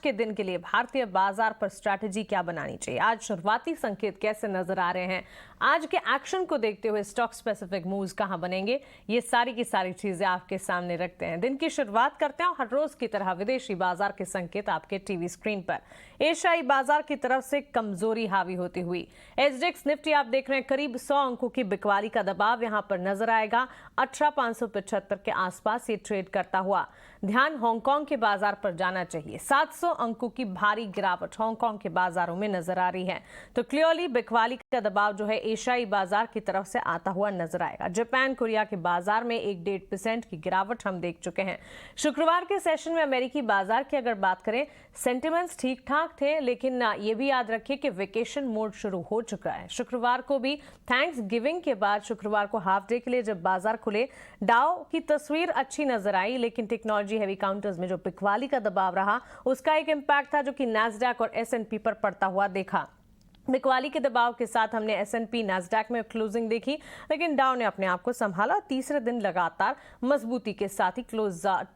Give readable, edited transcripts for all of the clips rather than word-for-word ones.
के दिन के लिए भारतीय बाजार पर स्ट्रैटेजी क्या बनानी चाहिए, आज शुरुआती संकेत कैसे नजर आ रहे हैं, आज के एक्शन को देखते हुए स्टॉक स्पेसिफिक मूव्स कहां बनेंगे, ये सारी की सारी चीजें आपके सामने रखते हैं। दिन की शुरुआत करते हैं हर रोज की तरह विदेशी बाजार के संकेत आपके टीवी स्क्रीन पर। एशियाई बाजार की तरफ से कमजोरी हावी होती हुई एसडेक्स निफ्टी आप देख रहे हैं करीब 100 अंकों की बिकवाली का दबाव यहां पर नजर आएगा। 18,575 के आसपास ये ट्रेड करता हुआ। ध्यान हांगकांग के बाजार पर जाना चाहिए। 700 अंकों की भारी गिरावट हांगकांग के बाजारों में नजर आ रही है, तो क्लियरली बिकवाली का दबाव जो है एशियाई बाजार की तरफ से आता हुआ नजर आएगा। जापान कोरिया के बाजार में 1-1.5% की गिरावट हम देख चुके हैं। शुक्रवार के सेशन में अमेरिकी बाजार की अगर बात करें, सेंटिमेंट्स ठीक ठाक थे, लेकिन ये भी याद रखिए कि वेकेशन मोड शुरू हो चुका है। शुक्रवार को भी थैंक्स गिविंग के बाद शुक्रवार को हाफ डे के लिए जब बाजार खुले, डाउ की तस्वीर अच्छी नजर आई, लेकिन टेक्नोलॉजी हैवी काउंटर्स में जो बिकवाली का दबाव रहा उसका एक इंपैक्ट था जो कि नैस्डैक और एसएनपी पर पड़ता हुआ देखा। बिकवाली के दबाव के साथ हमने एसएनपी नैस्डैक में क्लोजिंग देखी, लेकिन डाउ ने अपने आप को संभाला। तीसरे दिन लगातार मजबूती के साथ ही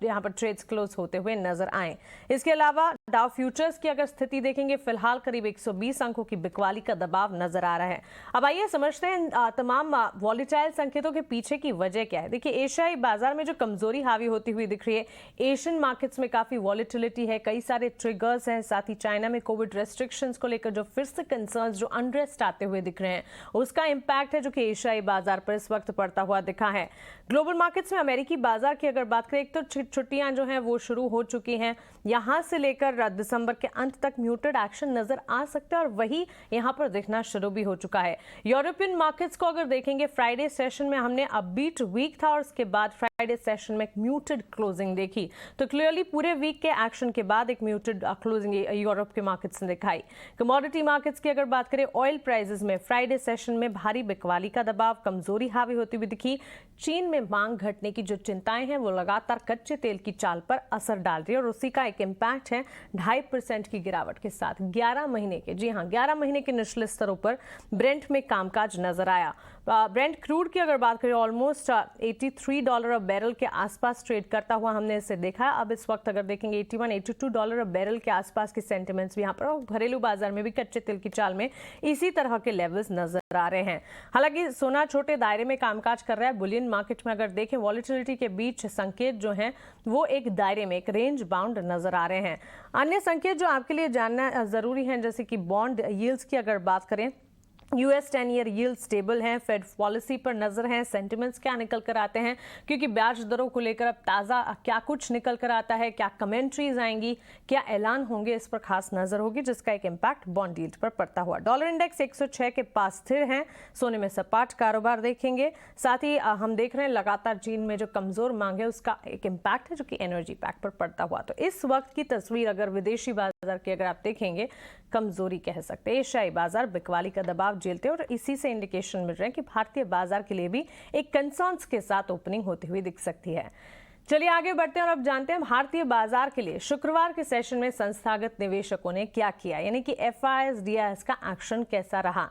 यहां पर ट्रेड्स क्लोज होते हुए नजर आए। इसके अलावा डाउ फ्यूचर्स की अगर स्थिति देखेंगे, फिलहाल करीब 120 अंकों की बिकवाली का दबाव नजर आ रहा है। अब आइए समझते हैं तमाम वॉलेटाइल संकेतों के पीछे की वजह क्या है। देखिए, एशियाई बाजार में जो कमजोरी हावी होती हुई दिख रही है, एशियन मार्केट्स में काफी वॉलेटिलिटी है, कई सारे ट्रिगर्स हैं, साथ ही चाइना में कोविड रेस्ट्रिक्शंस को लेकर जो फिर से कंसर्न जो अनरेस्ट आते हुए दिख रहे हैं, उसका इंपैक्ट है जो कि एशियाई बाजार पर इस वक्त पड़ता हुआ दिखा है। ग्लोबल मार्केट्स में अमेरिकी बाजार की अगर बात करें, एक तो छुट्टियां जो हैं वो शुरू हो चुकी हैं, यहां से लेकर दिसंबर के अंत तक म्यूटेड एक्शन नजर आ सकता है और वही यहां पर दिखना शुरू भी हो चुका है। यूरोपियन मार्केट्स को अगर देखेंगे, फ्राइडे सेशन में हमने अपबीट वीक था और उसके बाद फ्राइडे सेशन में एक म्यूटेड क्लोजिंग देखी, तो क्लियरली पूरे वीक के एक्शन के बाद एक म्यूटेड क्लोजिंग यूरोप के मार्केट्स ने दिखाई। कमोडिटी मार्केट्स की अगर बात करें, ऑयल प्राइसेस में फ्राइडे सेशन में भारी बिकवाली का दबाव, कमजोरी हावी होती हुई दिखी। चीन में मांग घटने की जो चिंताएं हैं वो लगातार कच्चे तेल की चाल पर असर डाल रही है और उसी का एक इम्पैक्ट है 2.5% की गिरावट के साथ 11 महीने के, जी हां, 11 महीने के निचले स्तरों पर ब्रेंट में कामकाज नजर आया। ब्रेंट क्रूड की अगर बात करें, ऑलमोस्ट $83 बैरल के आसपास ट्रेड करता हुआ हमने इसे देखा। अब इस वक्त अगर देखेंगे, $81-82 बैरल के आसपास के सेंटिमेंट्स भी यहाँ पर, घरेलू बाजार में भी कच्चे तेल की चाल में इसी तरह के लेवल्स नजर आ रहे हैं। हालांकि सोना छोटे दायरे में कामकाज कर रहा है। बुलियन मार्केट में अगर देखें, वॉलेटिलिटी के बीच संकेत जो हैं वो एक दायरे में, एक रेंज बाउंड नजर आ रहे हैं। अन्य संकेत जो आपके लिए जानना जरूरी है, जैसे कि बॉन्ड यील्ड्स की अगर बात करें, US 10 ईयर यील्ड स्टेबल है, फेड पॉलिसी पर नजर है, सेंटिमेंट्स क्या निकल कर आते हैं, क्योंकि ब्याज दरों को लेकर अब ताज़ा क्या कुछ निकल कर आता है, क्या कमेंट्रीज आएंगी, क्या ऐलान होंगे, इस पर खास नजर होगी, जिसका एक इम्पैक्ट बॉन्ड यील्ड पर पड़ता हुआ। डॉलर इंडेक्स 106 के पास स्थिर है, सोने में सपाट कारोबार देखेंगे। साथ ही हम देख रहे हैं लगातार चीन में जो कमजोर मांग है उसका एक इम्पैक्ट है जो कि एनर्जी पैक पर पड़ता हुआ। तो इस वक्त की तस्वीर अगर विदेशी बाजार की अगर आप देखेंगे, कमजोरी कह सकते हैं। एशियाई बाजार बिकवाली का दबाव झेलते हैं और इसी से इंडिकेशन मिल रहे हैं कि भारतीय बाजार के लिए भी एक कंसर्न्स के साथ ओपनिंग होती हुई दिख सकती है। चलिए आगे बढ़ते हैं और अब जानते हैं भारतीय बाजार के लिए शुक्रवार के सेशन में संस्थागत निवेशकों ने क्या किया, यानी कि एफआईएस डीआईएस का एक्शन कैसा रहा।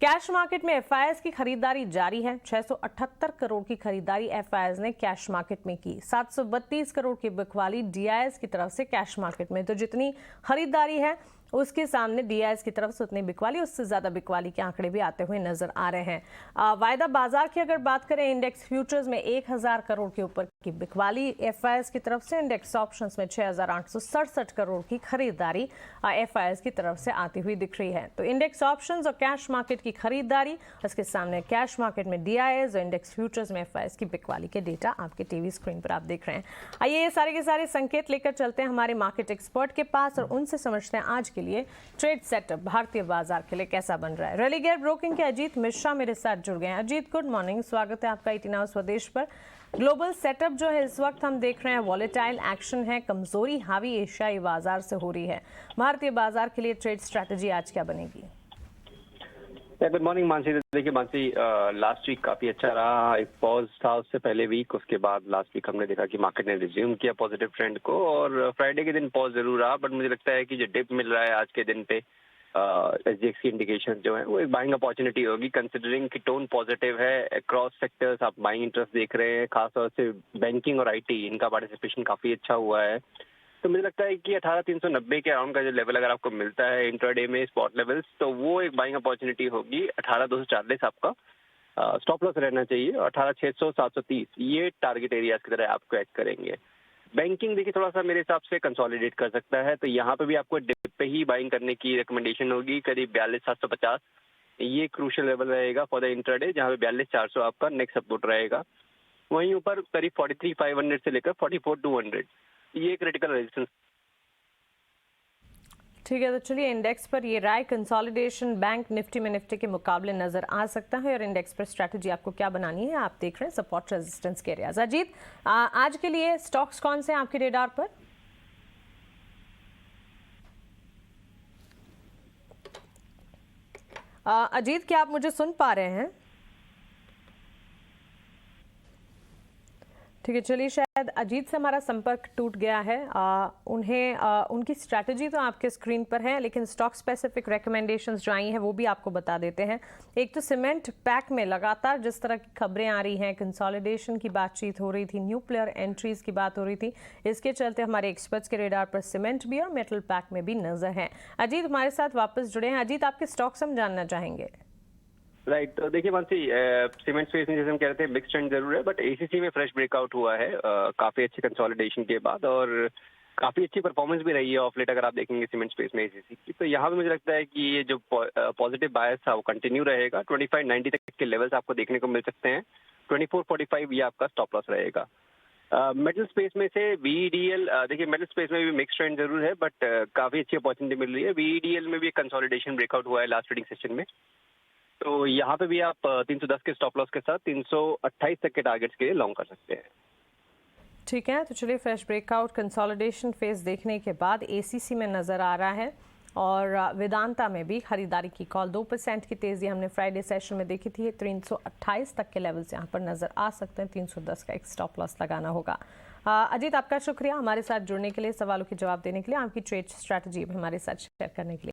कैश मार्केट में एफआईएस की खरीदारी जारी है। 678 करोड़ की खरीदारी एफआईएस ने कैश मार्केट में की। 732 करोड़ की बिकवाली डीआईएस की तरफ से कैश मार्केट में, तो जितनी खरीदारी है उसके सामने डीआईएस की तरफ से उतनी बिकवाली, उससे ज्यादा बिकवाली के आंकड़े भी आते हुए नजर आ रहे हैं। वायदा बाजार की अगर बात करें, इंडेक्स फ्यूचर्स में 1000 करोड़ के ऊपर की बिकवाली एफआईएस की तरफ से, इंडेक्स ऑप्शंस में 6867 करोड़ की खरीदारी एफआईएस की तरफ से आती हुई दिख रही है। तो इंडेक्स ऑप्शंस और कैश मार्केट की खरीदारी, उसके सामने कैश मार्केट में डीआईएस और इंडेक्स फ्यूचर्स में एफआईएस की बिकवाली के डेटा आपके टीवी स्क्रीन पर आप देख रहे हैं। आइए ये सारे के सारे संकेत लेकर चलते हैं हमारे मार्केट एक्सपर्ट के पास और उनसे समझते हैं आज के लिए ट्रेड सेटअप भारतीय बाजार के लिए कैसा बन रहा है। रेलिगेयर ब्रोकिंग के अजीत मिश्रा मेरे साथ जुड़ गए हैं। अजीत, गुड मॉर्निंग, स्वागत है आपका ET Now स्वदेश पर। ग्लोबल सेटअप जो है इस वक्त हम देख रहे हैं वॉलेटाइल एक्शन है, कमजोरी हावी एशियाई बाजार से हो रही है। भारतीय बाजार के लिए ट्रेड स्ट्रैटेजी आज क्या बनेगी? Good morning Mansi. देखिए मानसी, लास्ट वीक काफी अच्छा रहा, एक पॉज था उससे पहले वीक, उसके बाद लास्ट वीक हमने देखा कि मार्केट ने रिज्यूम किया पॉजिटिव ट्रेंड को और फ्राइडे के दिन पॉज जरूर रहा, बट मुझे लगता है कि जो डिप मिल रहा है आज के दिन पे एसजीएक्स की इंडिकेशन जो है वो एक बाइंग अपॉर्चुनिटी होगी, कंसिडरिंग कि टोन पॉजिटिव है अक्रॉस सेक्टर्स, आप बाइंग इंटरेस्ट देख रहे हैं, खासतौर से बैंकिंग और आईटी, इनका पार्टिसिपेशन काफी अच्छा हुआ है। तो मुझे लगता है कि 18,390 के अराउंड का जो लेवल अगर आपको मिलता है इंट्राडे में स्पॉट लेवल्स, तो वो एक बाइंग अपॉर्चुनिटी होगी। 18,240 आपका स्टॉप लॉस रहना चाहिए और 18,600 730 ये टारगेट एरियाज की तरह आपको एक्ट करेंगे। बैंकिंग देखिए थोड़ा सा मेरे हिसाब से कंसोलिडेट कर सकता है, तो यहाँ पे भी आपको डिप पे ही बाइंग करने की रिकमेंडेशन होगी। करीब 42,750 ये क्रूशियल लेवल रहेगा फॉर द इंट्राडे, जहाँ पे 42,400 आपका नेक्स्ट सपोर्ट रहेगा। वहीं ऊपर करीब 43,500 से लेकर 44,200 ये क्रिटिकल रेजिस्टेंस। ठीक है, तो चलिए इंडेक्स पर ये राय कंसोलिडेशन बैंक निफ्टी में निफ्टी के मुकाबले नजर आ सकता है, और इंडेक्स पर स्ट्रैटेजी आपको क्या बनानी है आप देख रहे हैं सपोर्ट रेजिस्टेंस के एरियाज। अजीत, आज के लिए स्टॉक्स कौन से हैं आपके रेडार पर? अजीत, क्या आप मुझे सुन पा रहे हैं? ठीक है, चलिए शायद अजीत से हमारा संपर्क टूट गया है। उनकी स्ट्रैटेजी तो आपके स्क्रीन पर है, लेकिन स्टॉक स्पेसिफिक रिकमेंडेशंस जो आई हैं वो भी आपको बता देते हैं। एक तो सीमेंट पैक में लगातार जिस तरह की खबरें आ रही हैं, कंसोलिडेशन की बातचीत हो रही थी, न्यू प्लेयर एंट्रीज की बात हो रही थी, इसके चलते हमारे एक्सपर्ट्स के रेडार पर सीमेंट भी और मेटल पैक में भी नजर है। अजीत हमारे साथ वापस जुड़े हैं। अजीत, आपके स्टॉक्स हम जानना चाहेंगे। राइट, तो देखिए मानसी, सीमेंट स्पेस में जैसे हम कह रहे थे मिक्स ट्रेंड जरूर है, बट एसीसी में फ्रेश ब्रेकआउट हुआ है काफी अच्छे कंसोलिडेशन के बाद, और काफी अच्छी परफॉर्मेंस भी रही है ऑफ लेट अगर आप देखेंगे सीमेंट स्पेस में एसीसी की। तो यहाँ पे मुझे लगता है कि ये जो पॉजिटिव बायस था वो कंटिन्यू रहेगा। 2590 तक के लेवल्स आपको देखने को मिल सकते हैं। 2445 ये आपका स्टॉप लॉस रहेगा। मेटल स्पेस में से वीईडीएल, देखिए मेटल स्पेस में भी मिक्स ट्रेंड जरूर है, बट काफी अच्छी अपॉर्चुनिटी मिल रही है। वीईडीएल में भी एक कंसोलिडेशन ब्रेकआउट हुआ है लास्ट ट्रेडिंग सेशन में, तो यहाँ पे भी आप 310 के स्टॉप लॉस के साथ 328 तक के टारगेट्स के लिए लॉन्ग कर सकते हैं। ठीक है, तो चलिए फ्रेश ब्रेकआउट कंसोलिडेशन फेज देखने के बाद एसीसी में नज़र आ रहा है, और वेदांता में भी खरीदारी की कॉल। 2% की तेज़ी हमने फ्राइडे सेशन में देखी थी। 328 तक के लेवल्स यहाँ पर नज़र आ सकते हैं। 310 का एक स्टॉप लॉस लगाना होगा। अजीत, आपका शुक्रिया हमारे साथ जुड़ने के लिए, सवालों के जवाब देने के लिए, आपकी ट्रेड स्ट्रैटेजी हमारे साथ शेयर करने के लिए।